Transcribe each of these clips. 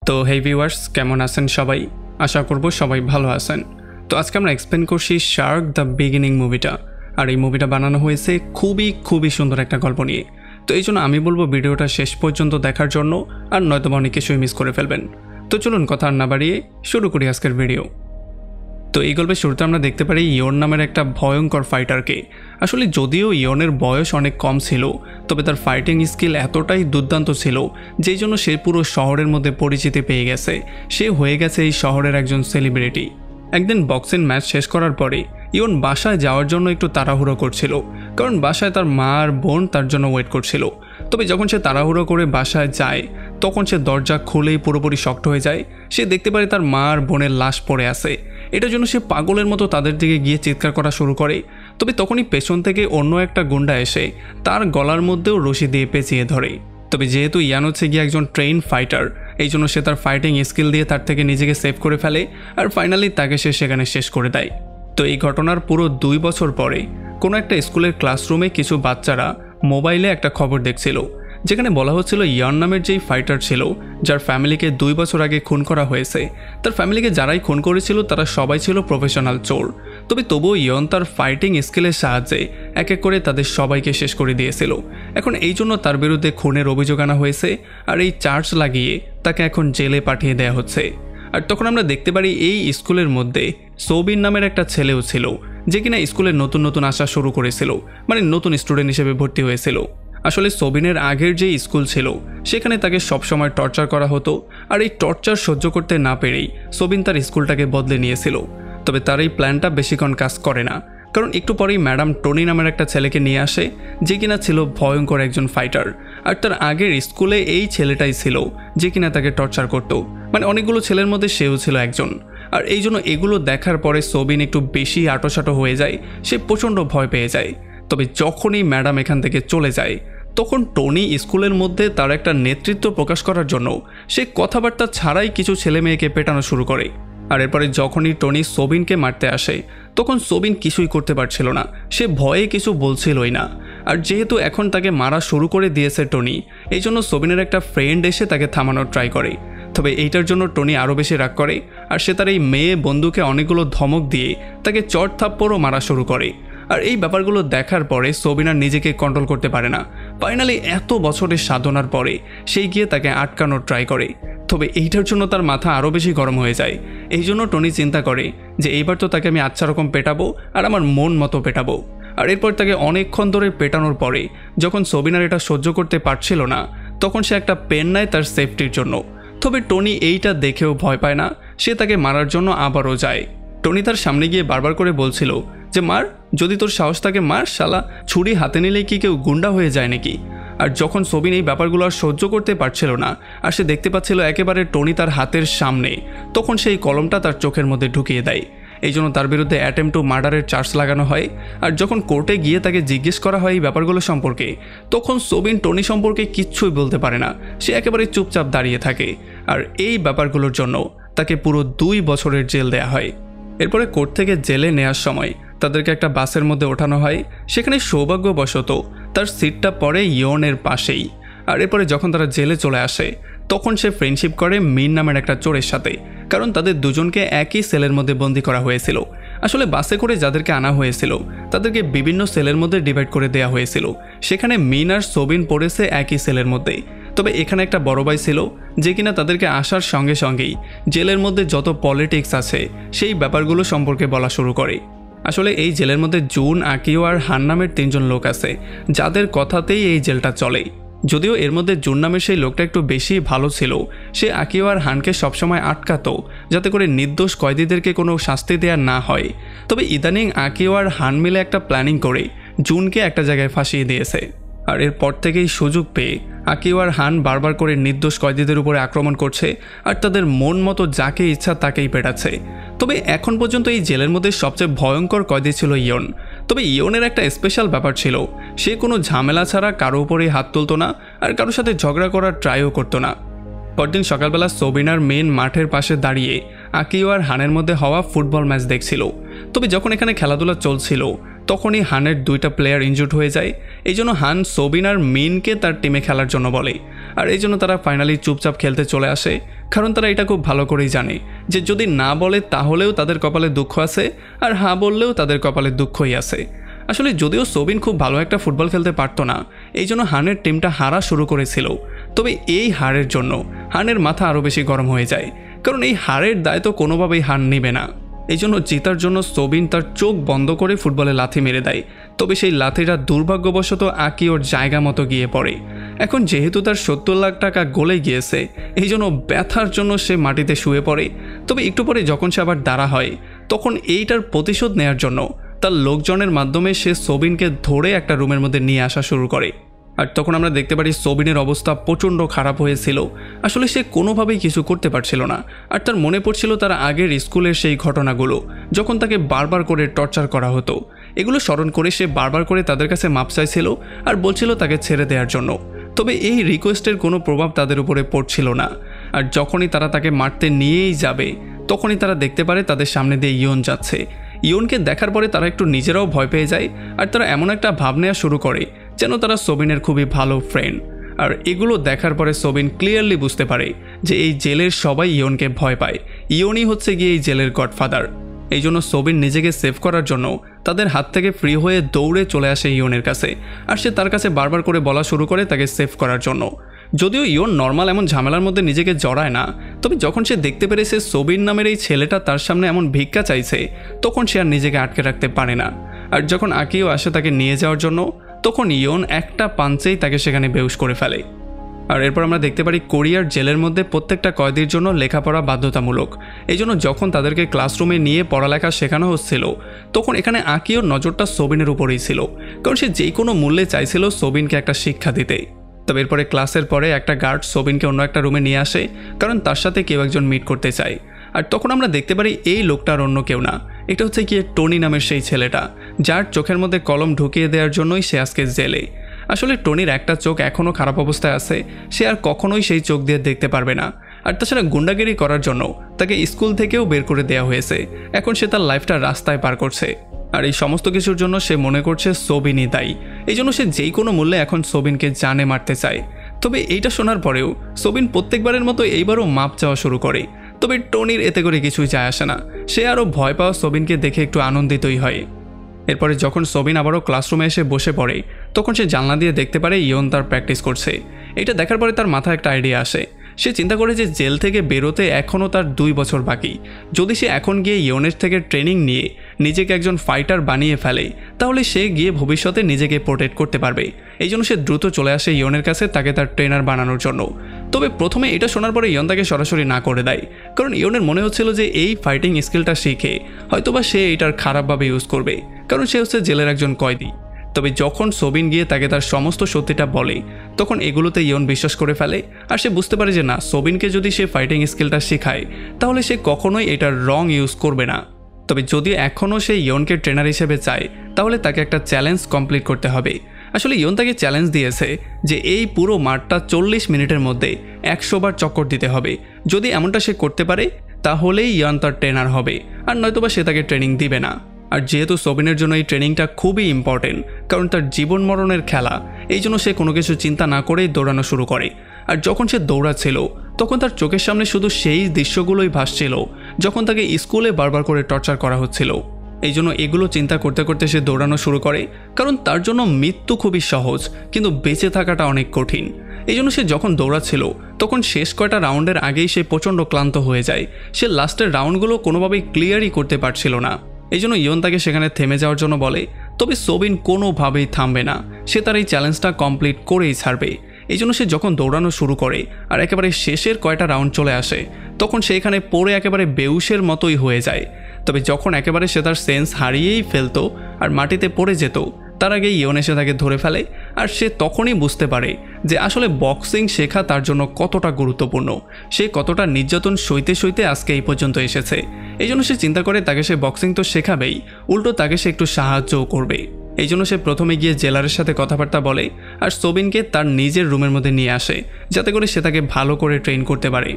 তো হেই ভিউয়ার্স, কেমন আছেন সবাই? আশা করব সবাই ভালো আছেন। তো আজকে আমরা এক্সপ্লেন করছি শার্ক দ্য বিগিনিং মুভিটা। আর এই মুভিটা বানানো হয়েছে খুবই সুন্দর একটা গল্প নিয়ে। তো এই জন্য আমি বলবো ভিডিওটা শেষ পর্যন্ত দেখার জন্য, আর নয়তো অনেক কিছুই মিস করে ফেলবেন। তো চলুন কথা আর না বাড়িয়ে শুরু করি আজকের ভিডিও। তো এই গল্পের শুরুতে আমরা দেখতে পারি ইয়ন নামের একটা ভয়ঙ্কর ফাইটারকে। আসলে যদিও ইয়নের বয়স অনেক কম ছিল, তবে তার ফাইটিং স্কিল এতটাই দুর্দান্ত ছিল যেই জন্য সে পুরো শহরের মধ্যে পরিচিতি পেয়ে গেছে। সে হয়ে গেছে এই শহরের একজন সেলিব্রিটি। একদিন বক্সিং ম্যাচ শেষ করার পরে ইয়ন বাসায় যাওয়ার জন্য একটু তাড়াহুড়ো করছিল, কারণ বাসায় তার মা আর বোন তার জন্য ওয়েট করছিল। তবে যখন সে তাড়াহুড়ো করে বাসায় যায়, তখন সে দরজা খুলেই পুরোপুরি শক্ট হয়ে যায়। সে দেখতে পারে তার মা আর বোনের লাশ পড়ে আছে। এটার জন্য সে পাগলের মতো তাদের দিকে গিয়ে চিৎকার করা শুরু করে। তবে তখনই পেছন থেকে অন্য একটা গুন্ডা এসে তার গলার মধ্যেও রশি দিয়ে পেঁচিয়ে ধরে। তবে যেহেতু ইয়ান হচ্ছে গিয়ে একজন ট্রেন ফাইটার, এই জন্য সে তার ফাইটিং স্কিল দিয়ে তার থেকে নিজেকে সেভ করে ফেলে, আর ফাইনালি তাকে সে সেখানে শেষ করে দেয়। তো এই ঘটনার পুরো 2 বছর পরে কোনো একটা স্কুলের ক্লাসরুমে কিছু বাচ্চারা মোবাইলে একটা খবর দেখছিল, যেখানে বলা হচ্ছিল ইয়ান নামের যেই ফাইটার ছিল, যার ফ্যামিলিকে 2 বছর আগে খুন করা হয়েছে, তার ফ্যামিলিকে যারাই খুন করেছিল তারা সবাই ছিল প্রফেশনাল চোর। তবে তবুও ইয়ন তার ফাইটিং স্কিলের সাহায্যে এক এক করে তাদের সবাইকে শেষ করে দিয়েছিল। এখন এই জন্য তার বিরুদ্ধে খুনের অভিযোগ আনা হয়েছে, আর এই চার্জ লাগিয়ে তাকে এখন জেলে পাঠিয়ে দেওয়া হচ্ছে। আর তখন আমরা দেখতে পারি এই স্কুলের মধ্যে সৌবিন নামের একটা ছেলেও ছিল, যে কিনা স্কুলে নতুন আসা শুরু করেছিল, মানে নতুন স্টুডেন্ট হিসেবে ভর্তি হয়েছিল। আসলে সৌবিনের আগের যে স্কুল ছিল সেখানে তাকে সবসময় টর্চার করা হতো, আর এই টর্চার সহ্য করতে না পেরেই সৌবিন তার স্কুলটাকে বদলে নিয়েছিল। তবে তার এই প্ল্যানটা বেশিক্ষণ কাজ করে না, কারণ একটু পরেই ম্যাডাম টনি নামের একটা ছেলেকে নিয়ে আসে, যে কিনা ছিল ভয়ঙ্কর একজন ফাইটার। আর তার আগের স্কুলে এই ছেলেটাই ছিল যে কিনা তাকে টর্চার করত, মানে অনেকগুলো ছেলের মধ্যে সেও ছিল একজন। আর এই জন্য এগুলো দেখার পরে সৌবিন একটু বেশি আটোসাটো হয়ে যায়, সে প্রচণ্ড ভয় পেয়ে যায়। তবে যখনই ম্যাডাম এখান থেকে চলে যায়, তখন টনি স্কুলের মধ্যে তার একটা নেতৃত্ব প্রকাশ করার জন্য সে কথাবার্তা ছাড়াই কিছু ছেলে মেয়েকে পেটানো শুরু করে। আর এরপরে যখনই টনি সৌবিনকে মারতে আসে, তখন সৌবিন কিছুই করতে পারছিল না, সে ভয়ে কিছু বলছিলই না। আর যেহেতু এখন তাকে মারা শুরু করে দিয়েছে টনি, এই জন্য সৌবিনের একটা ফ্রেন্ড এসে তাকে থামানোর ট্রাই করে। তবে এইটার জন্য টনি আরও বেশি রাগ করে, আর সে তার এই মেয়ে বন্ধুকে অনেকগুলো ধমক দিয়ে তাকে চড় থাপ্পড়ও মারা শুরু করে। আর এই ব্যাপারগুলো দেখার পরে সৌবিন আর নিজেকে কন্ট্রোল করতে পারে না। ফাইনালি এত বছরের সাধনার পরে সেই গিয়ে তাকে আটকানোর ট্রাই করে। তবে এইটার জন্য তার মাথা আরও বেশি গরম হয়ে যায়। এই জন্য টনি চিন্তা করে যে এইবার তো তাকে আমি আচ্ছা রকম পেটাবো, আর আমার মন মতো পেটাবো। আর এরপর তাকে অনেকক্ষণ ধরে পেটানোর পরে যখন সৌবিন আর এটা সহ্য করতে পারছিল না, তখন সে একটা পেন নেয় তার সেফটির জন্য। তবে টনি এইটা দেখেও ভয় পায় না, সে তাকে মারার জন্য আবারও যায়। টনি তার সামনে গিয়ে বারবার করে বলছিল যে মার, যদি তোর সাহস থাকে মার, শালা ছুরি হাতে নিলেই কি কেউ গুন্ডা হয়ে যায় নাকি? আর যখন সৌবিন এই ব্যাপারগুলো আর সহ্য করতে পারছিল না, আর সে দেখতে পাচ্ছিল একেবারে টনি তার হাতের সামনে, তখন সেই কলমটা তার চোখের মধ্যে ঢুকিয়ে দেয়। এই জন্য তার বিরুদ্ধে অ্যাটেম্প টু মার্ডারের চার্জ লাগানো হয়। আর যখন কোর্টে গিয়ে তাকে জিজ্ঞেস করা হয় এই ব্যাপারগুলো সম্পর্কে, তখন সৌবিন টনি সম্পর্কে কিচ্ছুই বলতে পারে না, সে একেবারে চুপচাপ দাঁড়িয়ে থাকে। আর এই ব্যাপারগুলোর জন্য তাকে পুরো 2 বছরের জেল দেয়া হয়। এরপরে কোর্ট থেকে জেলে নেওয়ার সময় তাদেরকে একটা বাসের মধ্যে ওঠানো হয়, সেখানে সৌভাগ্যবশত তার সিটটা পড়ে ইয়নের পাশেই। আর এরপরে যখন তারা জেলে চলে আসে, তখন সে ফ্রেন্ডশিপ করে মিন নামের একটা চোরের সাথে, কারণ তাদের দুজনকে একই সেলের মধ্যে বন্দি করা হয়েছিল। আসলে বাসে করে যাদেরকে আনা হয়েছিল তাদেরকে বিভিন্ন সেলের মধ্যে ডিভাইড করে দেওয়া হয়েছিল, সেখানে মিন আর সৌবিন পড়েছে একই সেলের মধ্যে। তবে এখানে একটা বড় ভাই ছিল, যে কিনা তাদেরকে আসার সঙ্গে সঙ্গেই জেলের মধ্যে যত পলিটিক্স আছে সেই ব্যাপারগুলো সম্পর্কে বলা শুরু করে। আসলে এই জেলের মধ্যে জুন, আকিও আর হান নামের 3 জন লোক আছে, যাদের কথাতেই এই জেলটা চলে। যদিও এর মধ্যে জুন নামের সেই লোকটা একটু বেশি ভালো ছিল, সে আকিও আর হানকে সবসময় আটকাতো যাতে করে নির্দোষ কয়েদিদেরকে কোনো শাস্তি দেওয়া না হয়। তবে ইদানিং আকিও আর হান মিলে একটা প্ল্যানিং করে জুনকে একটা জায়গায় ফাঁসিয়ে দিয়েছে। আর এরপর থেকেই সুযোগ পেয়ে আকিও আর হান বারবার করে নির্দোষ কয়েদিদের উপরে আক্রমণ করছে, আর তাদের মন মতো যাকে ইচ্ছা তাকেই পেটাচ্ছে। তবে এখন পর্যন্ত এই জেলের মধ্যে সবচেয়ে ভয়ঙ্কর কয়েদি ছিল ইয়ন। তবে ইয়নের একটা স্পেশাল ব্যাপার ছিল, সে কোনো ঝামেলা ছাড়া কারো উপরেই হাত তুলতো না, আর কারোর সাথে ঝগড়া করার ট্রাইও করতো না। পরদিন সকালবেলা সৌবিনার মেন মাঠের পাশে দাঁড়িয়ে আকিও আর হানের মধ্যে হওয়া ফুটবল ম্যাচ দেখছিল। তবে যখন এখানে খেলাধুলা চলছিল, তখনই হানের 2টা প্লেয়ার ইনজুর্ড হয়ে যায়। এই জন্য হান সৌবিন আর মিনকে তার টিমে খেলার জন্য বলে, আর এই জন্য তারা ফাইনালি চুপচাপ খেলতে চলে আসে। কারণ তারা এটা খুব ভালো করেই জানে যে যদি না বলে তাহলেও তাদের কপালে দুঃখ আছে, আর হ্যাঁ বললেও তাদের কপালে দুঃখই আছে। আসলে যদিও সোবিন খুব ভালো একটা ফুটবল খেলতে পারতো না, এই জন্য হানের টিমটা হারা শুরু করেছিল, তবে এই হারের জন্য হানের মাথা আরও বেশি গরম হয়ে যায়, কারণ এই হারের দায় তো কোনোভাবেই হান নেবে না। এই জন্য জেতার জন্য সোবিন তার চোখ বন্ধ করে ফুটবলে লাথি মেরে দেয়, তবে সেই লাথিটা দুর্ভাগ্যবশত আকিওর জায়গা মতো গিয়ে পড়ে। এখন যেহেতু তার 70 লাখ টাকা গলে গিয়েছে, এই জন্য ব্যথার জন্য সে মাটিতে শুয়ে পড়ে। তবে একটু পরে যখন সে আবার দাঁড়া হয়, তখন এইটার প্রতিশোধ নেয়ার জন্য তার লোকজনের মাধ্যমে সে সোবিনকে ধরে একটা রুমের মধ্যে নিয়ে আসা শুরু করে। আর তখন আমরা দেখতে পারি সোবিনের অবস্থা প্রচণ্ড খারাপ হয়েছিল। আসলে সে কোনোভাবেই কিছু করতে পারছিল না, আর তার মনে পড়ছিল তার আগের স্কুলের সেই ঘটনাগুলো, যখন তাকে বারবার করে টর্চার করা হতো। এগুলো স্মরণ করে সে বারবার করে তাদের কাছে মাপ চাইছিল আর বলছিল তাকে ছেড়ে দেওয়ার জন্য। তবে এই রিকোয়েস্টের কোনো প্রভাব তাদের উপরে পড়ছিল না। আর যখনই তারা তাকে মারতে নিয়েই যাবে, তখনই তারা দেখতে পারে তাদের সামনে দিয়ে ইয়ন যাচ্ছে। ইয়নকে দেখার পরে তারা একটু নিজেরাও ভয় পেয়ে যায়, আর তারা এমন একটা ভাব নেওয়া শুরু করে যেন তারা সোবিনের খুবই ভালো ফ্রেন্ড। আর এগুলো দেখার পরে সোবিন ক্লিয়ারলি বুঝতে পারে যে এই জেলের সবাই ইয়নকে ভয় পায়, ইয়নই হচ্ছে গিয়ে এই জেলের গডফাদার। এই জন্য সোবিন নিজেকে সেভ করার জন্য তাদের হাত থেকে ফ্রি হয়ে দৌড়ে চলে আসে ইয়নের কাছে, আর সে তার কাছে বারবার করে বলা শুরু করে তাকে সেভ করার জন্য। যদিও ইয়ন নর্মাল এমন ঝামেলার মধ্যে নিজেকে জড়ায় না, তবে যখন সে দেখতে পেরেছে সোবিন নামের এই ছেলেটা তার সামনে এমন ভিক্ষা চাইছে, তখন সে আর নিজেকে আটকে রাখতে পারে না। আর যখন আকিও আসে তাকে নিয়ে যাওয়ার জন্য, তখন ইয়ন একটা পাঞ্চেই তাকে সেখানে বেহুশ করে ফেলে। আর এরপর আমরা দেখতে পারি কোরিয়ার জেলের মধ্যে প্রত্যেকটা কয়েদির জন্য লেখাপড়া বাধ্যতামূলক। এই জন্য যখন তাদেরকে ক্লাসরুমে নিয়ে পড়ালেখা শেখানো হচ্ছিল, তখন এখানে আকিওর নজরটা সোবিনের উপরেই ছিল, কারণ সে যে কোনো মূল্যে চাইছিল সোবিনকে একটা শিক্ষা দিতে। তবে এরপরে ক্লাসের পরে একটা গার্ড সোবিনকে অন্য একটা রুমে নিয়ে আসে, কারণ তার সাথে কেউ একজন মিট করতে চায়। আর তখন আমরা দেখতে পারি এই লোকটার অন্য কেউ না, এটা হচ্ছে কি টনি নামের সেই ছেলেটা, যার চোখের মধ্যে কলম ঢুকিয়ে দেওয়ার জন্যই সে আজকে জেলে। আসলে টনির একটা চোখ এখনও খারাপ অবস্থায় আছে, সে আর কখনোই সেই চোখ দিয়ে দেখতে পারবে না। আর তাছাড়া গুন্ডাগিরি করার জন্য তাকে স্কুল থেকেও বের করে দেওয়া হয়েছে। এখন সে তার লাইফটা রাস্তায় পার করছে, আর এই সমস্ত কিছুর জন্য সে মনে করছে সোবিনই দায়ী। এই জন্য সে যেই কোনো মূল্যে এখন সোবিনকে জানে মারতে চায়। তবে এইটা শোনার পরেও সোবিন প্রত্যেকবারের মতো এইবারও মাপ চাওয়া শুরু করে। তবে টনির এতে করে কিছুই যায় আসে না, সে আরও ভয় পাওয়া সোবিনকে দেখে একটু আনন্দিতই হয়। এরপরে যখন সোবিন আবারও ক্লাসরুমে এসে বসে পড়ে, তখন সে জানলা দিয়ে দেখতে পারে ইয়ন তার প্র্যাকটিস করছে। এটা দেখার পরে তার মাথায় একটা আইডিয়া আসে। সে চিন্তা করে যে জেল থেকে বেরোতে এখনও তার 2 বছর বাকি। যদি সে এখন গিয়ে ইয়নের থেকে ট্রেনিং নিয়ে নিজেকে একজন ফাইটার বানিয়ে ফেলে, তাহলে সে গিয়ে ভবিষ্যতে নিজেকে প্রোটেক্ট করতে পারবে। এই জন্য সে দ্রুত চলে আসে ইয়নের কাছে তাকে তার ট্রেনার বানানোর জন্য। তবে প্রথমে এটা শোনার পরে ইয়ন তাকে সরাসরি না করে দেয়, কারণ ইয়নের মনে হচ্ছিল যে এই ফাইটিং স্কিলটা শিখে হয়তোবা সে এটার খারাপভাবে ইউজ করবে, কারণ সে হচ্ছে জেলের একজন কয়েদি। তবে যখন সোবিন গিয়ে তাকে তার সমস্ত সত্যিটা বলে, তখন এগুলোতে ইয়ন বিশ্বাস করে ফেলে। আর সে বুঝতে পারে যে না, সোবিনকে যদি সে ফাইটিং স্কিলটা শেখায়, তাহলে সে কখনোই এটার রং ইউজ করবে না। তবে যদি এখনও সে ইয়নকে ট্রেনার হিসেবে চায়, তাহলে তাকে একটা চ্যালেঞ্জ কমপ্লিট করতে হবে। আসলে ইয়ন তাকে চ্যালেঞ্জ দিয়েছে যে এই পুরো মাঠটা 40 মিনিটের মধ্যে 100 বার চক্কর দিতে হবে। যদি এমনটা সে করতে পারে, তাহলেই ইয়ন তার ট্রেনার হবে, আর নয়তোবা সে তাকে ট্রেনিং দিবে না। আর যেহেতু সোবিনের জন্য এই ট্রেনিংটা খুবই ইম্পর্টেন্ট, কারণ তার জীবন মরণের খেলা, এই জন্য সে কোনো কিছু চিন্তা না করেই দৌড়ানো শুরু করে। আর যখন সে দৌড়াচ্ছিল, তখন তার চোখের সামনে শুধু সেই দৃশ্যগুলোই ভাসছিল যখন তাকে স্কুলে বারবার করে টর্চার করা হচ্ছিল। এই জন্য এগুলো চিন্তা করতে করতে সে দৌড়ানো শুরু করে, কারণ তার জন্য মৃত্যু খুবই সহজ, কিন্তু বেঁচে থাকাটা অনেক কঠিন। এই জন্য সে যখন দৌড়াচ্ছিল, তখন শেষ কয়টা রাউন্ডের আগেই সে প্রচণ্ড ক্লান্ত হয়ে যায়। সে লাস্টের রাউন্ডগুলো কোনোভাবেই ক্লিয়ারই করতে পারছিল না। এই জন্য ইয়ন তাকে সেখানে থেমে যাওয়ার জন্য বলে, তবে সোবিন কোনোভাবেই থামবে না, সে তার এই চ্যালেঞ্জটা কমপ্লিট করেই ছাড়বে। এই জন্য সে যখন দৌড়ানো শুরু করে আর একেবারে শেষের কয়টা রাউন্ড চলে আসে, তখন সে এখানে পড়ে একেবারে বেউসের মতোই হয়ে যায়। তবে যখন একেবারে সে তার সেন্স হারিয়েই ফেলতো আর মাটিতে পড়ে যেত, তার আগে ইয়ন এসে তাকে ধরে ফেলে। আর সে তখনই বুঝতে পারে যে আসলে বক্সিং শেখা তার জন্য কতটা গুরুত্বপূর্ণ, সে কতটা নির্যাতন সইতে সইতে আজকে এই পর্যন্ত এসেছে। এই জন্য সে চিন্তা করে তাকে সে বক্সিং তো শেখাবেই, উল্টো তাকে সে একটু সাহায্যও করবে। এই জন্য সে প্রথমে গিয়ে জেলারের সাথে কথাবার্তা বলে আর সোবিনকে তার নিজের রুমের মধ্যে নিয়ে আসে, যাতে করে সে তাকে ভালো করে ট্রেন করতে পারে।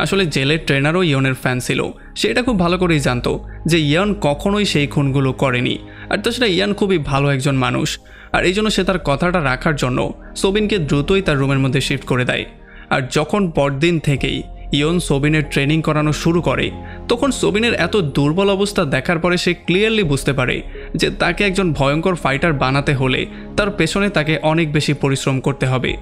আসলে জেলের ট্রেনারও ইয়নের ফ্যান ছিল, সে এটা খুব ভালো করেই জানতো যে ইয়ন কখনোই সেই খুনগুলো করেনি। আর তাছাড়া ইয়ন খুবই ভালো একজন মানুষ, আর এই জন্য সে তার কথাটা রাখার জন্য সোবিনকে দ্রুতই তার রুমের মধ্যে শিফট করে দেয়। আর যখন পরদিন থেকেই ইয়ন সোবিনের ট্রেনিং করানো শুরু করে, তখন সোবিনের এত দুর্বল অবস্থা দেখার পরে সে ক্লিয়ারলি বুঝতে পারে যে তাকে একজন ভয়ঙ্কর ফাইটার বানাতে হলে তার পেছনে তাকে অনেক বেশি পরিশ্রম করতে হবে।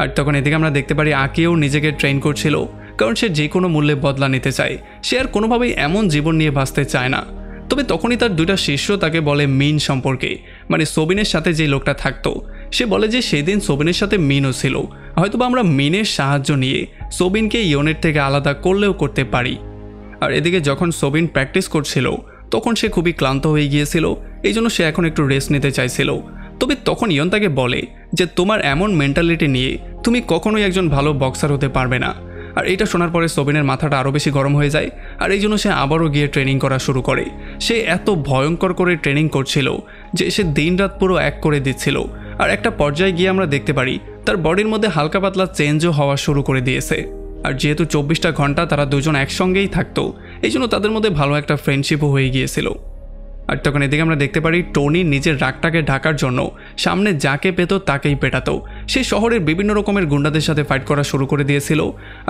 আর তখন এদিকে আমরা দেখতে পারি আকিও নিজেকে ট্রেন করছিল, কারণ সে যে কোনো মূল্যে বদলা নিতে চায়। সে আর কোনোভাবেই এমন জীবন নিয়ে বাঁচতে চায় না। তবে তখনই তার দুইটা শিষ্য তাকে বলে মিন সম্পর্কে, মানে সোবিনের সাথে যে লোকটা থাকতো। সে বলে যে সেদিন সোবিনের সাথে মিনও ছিল, হয়তোবা আমরা মিনের সাহায্য নিয়ে সোবিনকে ইয়নের থেকে আলাদা করলেও করতে পারি। আর এদিকে যখন সোবিন প্র্যাকটিস করছিল তখন সে খুবই ক্লান্ত হয়ে গিয়েছিল, এই জন্য সে এখন একটু রেস্ট নিতে চাইছিল। তবে তখন ইয়ন তাকে বলে যে তোমার এমন মেন্টালিটি নিয়ে তুমি কখনোই একজন ভালো বক্সার হতে পারবে না। আর এটা শোনার পরে সোবিনের মাথাটা আরও বেশি গরম হয়ে যায়, আর এই জন্য সে আবারও গিয়ে ট্রেনিং করা শুরু করে। সে এত ভয়ঙ্কর করে ট্রেনিং করছিল যে সে দিনরাত পুরো এক করে দিচ্ছিল। আর একটা পর্যায়ে গিয়ে আমরা দেখতে পারি তার বডির মধ্যে হালকা পাতলা চেঞ্জও হওয়া শুরু করে দিয়েছে। আর যেহেতু 24টা ঘন্টা তারা দুজন একসঙ্গেই থাকতো, এই জন্য তাদের মধ্যে ভালো একটা ফ্রেন্ডশিপও হয়ে গিয়েছিল। আর তখন এদিকে আমরা দেখতে পারি টনি নিজের রাগটাকে ঢাকার জন্য সামনে যাকে পেত তাকেই পেটাতো। সে শহরের বিভিন্ন রকমের গুন্ডাদের সাথে ফাইট করা শুরু করে দিয়েছিল।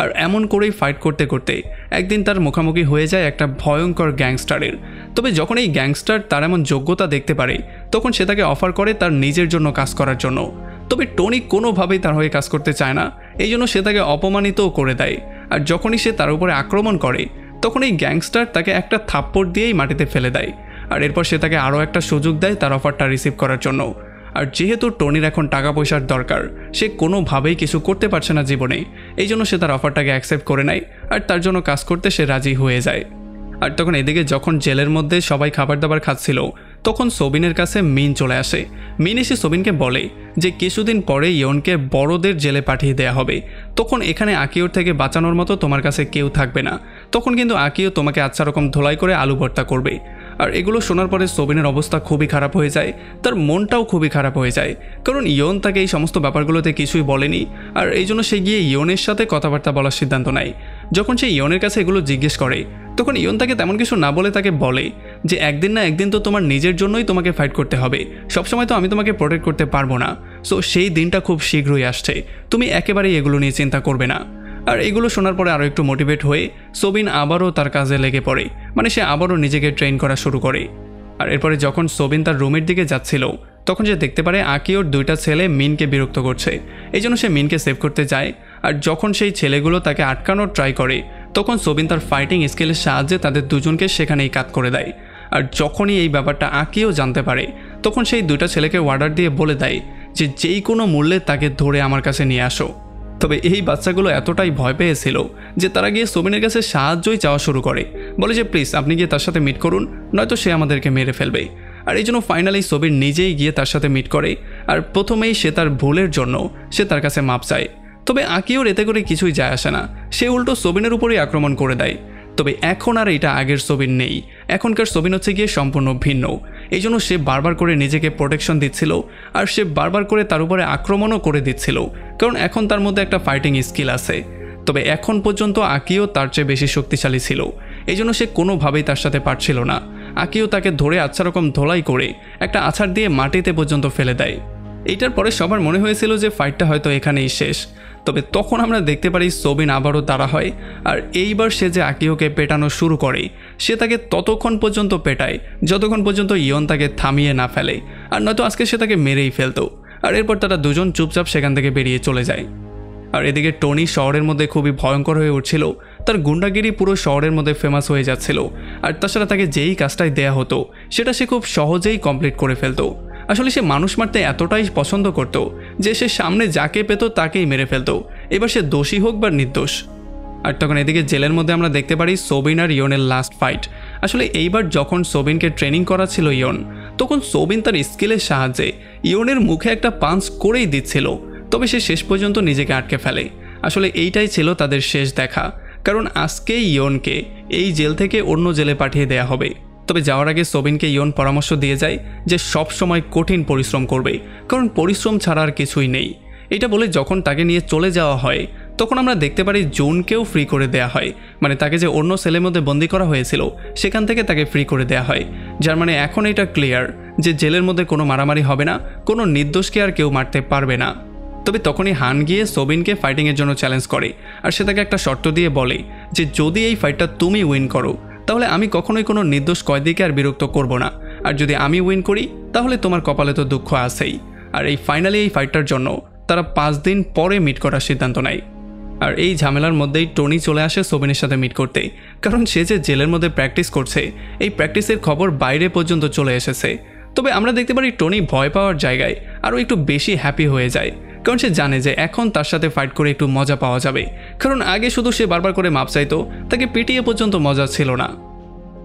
আর এমন করেই ফাইট করতে করতে একদিন তার মুখোমুখি হয়ে যায় একটা ভয়ঙ্কর গ্যাংস্টারের। তবে যখন এই গ্যাংস্টার তার এমন যোগ্যতা দেখতে পারে তখন সে তাকে অফার করে তার নিজের জন্য কাজ করার জন্য। তবে টনি কোনোভাবেই তার হয়ে কাজ করতে চায় না, এই জন্য সে তাকে অপমানিতও করে দেয়। আর যখনই সে তার উপরে আক্রমণ করে তখন এই গ্যাংস্টার তাকে একটা থাপ্পড় দিয়েই মাটিতে ফেলে দেয়। আর এরপর সে তাকে আরও একটা সুযোগ দেয় তার অফারটা রিসিভ করার জন্য। আর যেহেতু টনির এখন টাকা পয়সার দরকার, সে কোনোভাবেই কিছু করতে পারছে না জীবনে, এই জন্য সে তার অফারটাকে অ্যাকসেপ্ট করে নেয় আর তার জন্য কাজ করতে সে রাজি হয়ে যায়। আর তখন এদিকে যখন জেলের মধ্যে সবাই খাবার দাবার খাচ্ছিল তখন সোবিনের কাছে মিন চলে আসে। মিন এসে সোবিনকে বলে যে কিছুদিন পরে ইয়নকে বড়দের জেলে পাঠিয়ে দেওয়া হবে, তখন এখানে আকিওর থেকে বাঁচানোর মতো তোমার কাছে কেউ থাকবে না। তখন কিন্তু আকিও তোমাকে আচ্ছা রকম ধোলাই করে আলু ভর্তা করবে। আর এগুলো শোনার পরে সোবিনের অবস্থা খুবই খারাপ হয়ে যায়, তার মনটাও খুবই খারাপ হয়ে যায়, কারণ ইয়ন তাকে এই সমস্ত ব্যাপারগুলোতে কিছুই বলেনি। আর এই জন্য সে গিয়ে ইয়নের সাথে কথাবার্তা বলার সিদ্ধান্ত নেয়। যখন সে ইয়নের কাছে এগুলো জিজ্ঞেস করে তখন ইয়ন তাকে তেমন কিছু না বলে তাকে বলে যে একদিন না একদিন তো তোমার নিজের জন্যই তোমাকে ফাইট করতে হবে, সবসময় তো আমি তোমাকে প্রোটেক্ট করতে পারবো না। সো সেই দিনটা খুব শীঘ্রই আসছে, তুমি একেবারেই এগুলো নিয়ে চিন্তা করবে না। আর এগুলো শোনার পরে আরও একটু মোটিভেট হয়ে সোবিন আবারও তার কাজে লেগে পড়ে, মানে সে আবারও নিজেকে ট্রেন করা শুরু করে। আর এরপরে যখন সোবিন তার রুমের দিকে যাচ্ছিল তখন সে দেখতে পারে আকিওর দুইটা ছেলে মিনকে বিরক্ত করছে, এই জন্য সে মিনকে সেভ করতে যায়। আর যখন সেই ছেলেগুলো তাকে আটকানোর ট্রাই করে তখন সোবিন তার ফাইটিং স্কিলের সাহায্যে তাদের দুজনকে সেখানেই কাট করে দেয়। আর যখনই এই ব্যাপারটা আকিও জানতে পারে তখন সেই দুইটা ছেলেকে অর্ডার দিয়ে বলে দেয় যে যেই কোনো মূল্যে তাকে ধরে আমার কাছে নিয়ে আসো। তবে এই বাচ্চাগুলো এতটাই ভয় পেয়েছিল যে তারা গিয়ে সোবিনের কাছে সাহায্যই চাওয়া শুরু করে, বলে যে প্লিজ আপনি গিয়ে তার সাথে মিট করুন, নয়তো সে আমাদেরকে মেরে ফেলবে। আর এই জন্য ফাইনালি সোবিন নিজেই গিয়ে তার সাথে মিট করে। আর প্রথমেই সে তার ভুলের জন্য সে তার কাছে মাপ চায়। তবে আকিওর এতে করে কিছুই যায় আসে না, সে উল্টো সোবিনের উপরেই আক্রমণ করে দেয়। তবে এখন আর এটা আগের সোবিন নেই, এখনকার সোবিন হচ্ছে গিয়ে সম্পূর্ণ ভিন্ন। এই জন্য সে বারবার করে নিজেকে প্রোটেকশন দিচ্ছিল আর সে বারবার করে তার উপরে আক্রমণও করে দিচ্ছিল, কারণ এখন তার মধ্যে একটা ফাইটিং স্কিল আছে। তবে এখন পর্যন্ত আকিও তার চেয়ে বেশি শক্তিশালী ছিল, এই জন্য সে কোনোভাবেই তার সাথে পারছিল না। আকিও তাকে ধরে আচ্ছা রকম ধোলাই করে একটা আছাড় দিয়ে মাটিতে পর্যন্ত ফেলে দেয়। এইটার পরে সবার মনে হয়েছিল যে ফাইটটা হয়তো এখানেই শেষ। তবে তখন আমরা দেখতে পারি সোবিন আবারও তাড়া হয়, আর এইবার সে যে আকিওকে পেটানো শুরু করে সে তাকে ততক্ষণ পর্যন্ত পেটায় যতক্ষণ পর্যন্ত ইয়ন তাকে থামিয়ে না ফেলে, আর নয়তো আজকে সে তাকে মেরেই ফেলতো। আর এরপর তারা দুজন চুপচাপ সেখান থেকে বেরিয়ে চলে যায়। আর এদিকে টনি শহরের মধ্যে খুবই ভয়ঙ্কর হয়ে উঠছিল, তার গুন্ডাগিরি পুরো শহরের মধ্যে ফেমাস হয়ে যাচ্ছিল। আর তাছাড়া তাকে যেই কাজটাই দেয়া হতো সেটা সে খুব সহজেই কমপ্লিট করে ফেলতো। আসলে সে মানুষ মারতে এতটাই পছন্দ করত যে সে সামনে যাকে পেত তাকেই মেরে ফেলতো, এবার সে দোষী হোক বা নির্দোষ। আর তখন এদিকে জেলের মধ্যে আমরা দেখতে পারি সোবিন আর ইয়নের লাস্ট ফাইট। আসলে এইবার যখন সোবিনকে ট্রেনিং করা ছিল ইয়ন, তখন সোবিন তার স্কিলের সাহায্যে ইয়নের মুখে একটা পাঞ্চ করেই দিচ্ছিল, তবে সে শেষ পর্যন্ত নিজেকে আটকে ফেলে। আসলে এইটাই ছিল তাদের শেষ দেখা, কারণ আজকেই ইয়নকে এই জেল থেকে অন্য জেলে পাঠিয়ে দেয়া হবে। তবে যাওয়ার আগে সোবিনকে ইয়ন পরামর্শ দিয়ে যায় যে সব সময় কঠিন পরিশ্রম করবে, কারণ পরিশ্রম ছাড়া আর কিছুই নেই। এটা বলে যখন তাকে নিয়ে চলে যাওয়া হয় তখন আমরা দেখতে পারি জুনকেও ফ্রি করে দেয়া হয়, মানে তাকে যে অন্য সেলের মধ্যে বন্দি করা হয়েছিল সেখান থেকে তাকে ফ্রি করে দেয়া হয়। যার মানে এখন এটা ক্লিয়ার যে জেলের মধ্যে কোনো মারামারি হবে না, কোনো নির্দোষকে আর কেউ মারতে পারবে না। তবে তখনই হান গিয়ে সোবিনকে ফাইটিংয়ের জন্য চ্যালেঞ্জ করে আর সে তাকে একটা শর্ত দিয়ে বলে যে যদি এই ফাইটটা তুমি উইন করো তাহলে আমি কখনোই কোনো নির্দোষ কয়েদিকে আর বিরক্ত করব না, আর যদি আমি উইন করি তাহলে তোমার কপালে তো দুঃখ আছেই। আর এই ফাইনালি এই ফাইটটার জন্য তারা 5 দিন পরে মিট করার সিদ্ধান্ত নেয়। আর এই ঝামেলার মধ্যেই টনি চলে আসে সোবিনের সাথে মিট করতে, কারণ সে যে জেলের মধ্যে প্র্যাকটিস করছে এই প্র্যাকটিসের খবর বাইরে পর্যন্ত চলে এসেছে। তবে আমরা দেখতে পারি টনি ভয় পাওয়ার জায়গায় আরও একটু বেশি হ্যাপি হয়ে যায়, কারণ সে জানে যে এখন তার সাথে ফাইট করে একটু মজা পাওয়া যাবে। কারণ আগে শুধু সে বারবার করে মাপ চাইতো, তাকে পিটিয়ে পর্যন্ত মজা ছিল না।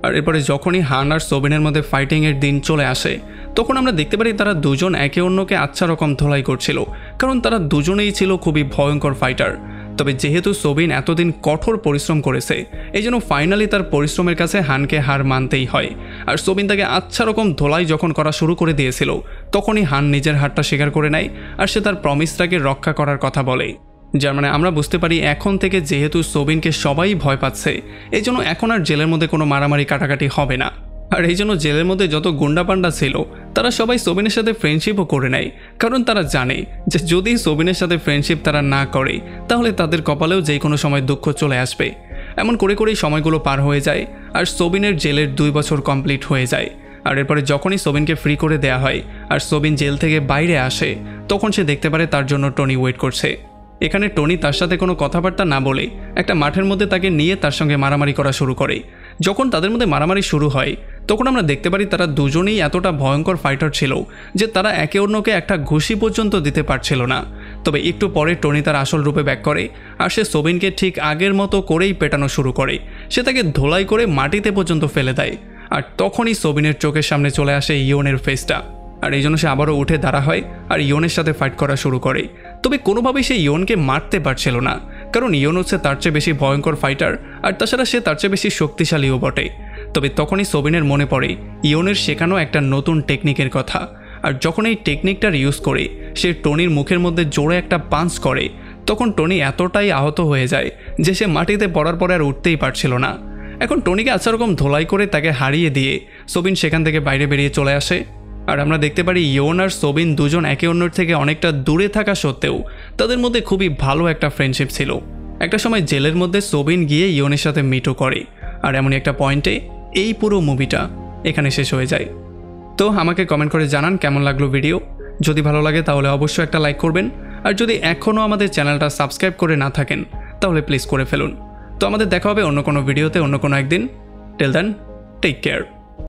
আর এরপরে যখনই হান আর সোবিনের মধ্যে ফাইটিংয়ের দিন চলে আসে তখন আমরা দেখতে পারি তারা দুজন একে অন্যকে আচ্ছা রকম ধোলাই করছিল, কারণ তারা দুজনেই ছিল খুবই ভয়ঙ্কর ফাইটার। তবে যেহেতু সোবিন এতদিন কঠোর পরিশ্রম করেছে এই জন্য ফাইনালি তার পরিশ্রমের কাছে হানকে হার মানতেই হয়। আর সোবিন তাকে আচ্ছা রকম ধোলাই যখন করা শুরু করে দিয়েছিল তখনই হান নিজের হারটা স্বীকার করে নেয় আর সে তার প্রমিসটাকে রক্ষা করার কথা বলে। যার মানে আমরা বুঝতে পারি এখন থেকে যেহেতু সোবিনকে সবাই ভয় পাচ্ছে এই জন্য এখন আর জেলের মধ্যে কোনো মারামারি কাটাকাটি হবে না। আর এই জন্য জেলের মধ্যে যত গুন্ডা পান্ডা ছিল তারা সবাই সোবিনের সাথে ফ্রেন্ডশিপও করে নেয়, কারণ তারা জানে যে যদি সোবিনের সাথে ফ্রেন্ডশিপ তারা না করে তাহলে তাদের কপালেও যে কোনো সময় দুঃখ চলে আসবে। এমন করে করেই সময়গুলো পার হয়ে যায় আর সোবিনের জেলের 2 বছর কমপ্লিট হয়ে যায়। আর এরপরে যখনই সোবিনকে ফ্রি করে দেয়া হয় আর সোবিন জেল থেকে বাইরে আসে তখন সে দেখতে পারে তার জন্য টনি ওয়েট করছে। এখানে টনি তার সাথে কোনো কথাবার্তা না বলে একটা মাঠের মধ্যে তাকে নিয়ে তার সঙ্গে মারামারি করা শুরু করে। যখন তাদের মধ্যে মারামারি শুরু হয় তখন আমরা দেখতে পারি তারা দুজনেই এতটা ভয়ঙ্কর ফাইটার ছিল যে তারা একে অন্যকে একটা ঘুষি পর্যন্ত দিতে পারছিল না। তবে একটু পরে টনি তার আসল রূপে ব্যাক করে আর সে সোবিনকে ঠিক আগের মতো করেই পেটানো শুরু করে। সে তাকে ধোলাই করে মাটিতে পর্যন্ত ফেলে দেয়। আর তখনই সোবিনের চোখের সামনে চলে আসে ইয়নের ফেসটা, আর এই জন্য সে আবারও উঠে দাঁড়া হয় আর ইয়নের সাথে ফাইট করা শুরু করে। তবে কোনোভাবেই সে ইয়নকে মারতে পারছিল না, কারণ ইয়ন হচ্ছে তার চেয়ে বেশি ভয়ঙ্কর ফাইটার আর তাছাড়া সে তার চেয়ে বেশি শক্তিশালীও বটে। তবে তখনই সোবিনের মনে পড়ে ইয়নের শেখানো একটা নতুন টেকনিকের কথা, আর যখন এই টেকনিকটার ইউজ করে সে টনির মুখের মধ্যে জোরে একটা পাঞ্চ করে তখন টনি এতটাই আহত হয়ে যায় যে সে মাটিতে পড়ার পরে আর উঠতেই পারছিল না। এখন টনিকে আচ্ছা রকম ধোলাই করে তাকে হারিয়ে দিয়ে সোবিন সেখান থেকে বাইরে বেরিয়ে চলে আসে। আর আমরা দেখতে পারি ইয়ন আর সোবিন দুজন একে অন্যের থেকে অনেকটা দূরে থাকা সত্ত্বেও তাদের মধ্যে খুবই ভালো একটা ফ্রেন্ডশিপ ছিল। একটা সময় জেলের মধ্যে সোবিন গিয়ে ইয়নের সাথে মিটও করে, আর এমনই একটা পয়েন্টে এই পুরো মুভিটা এখানে শেষ হয়ে যায়। তো আমাকে কমেন্ট করে জানান কেমন লাগলো ভিডিও। যদি ভালো লাগে তাহলে অবশ্যই একটা লাইক করবেন, আর যদি এখনও আমাদের চ্যানেলটা সাবস্ক্রাইব করে না থাকেন তাহলে প্লিজ করে ফেলুন। তো আমাদের দেখা হবে অন্য কোনো ভিডিওতে অন্য কোনো একদিন। Till then, take care.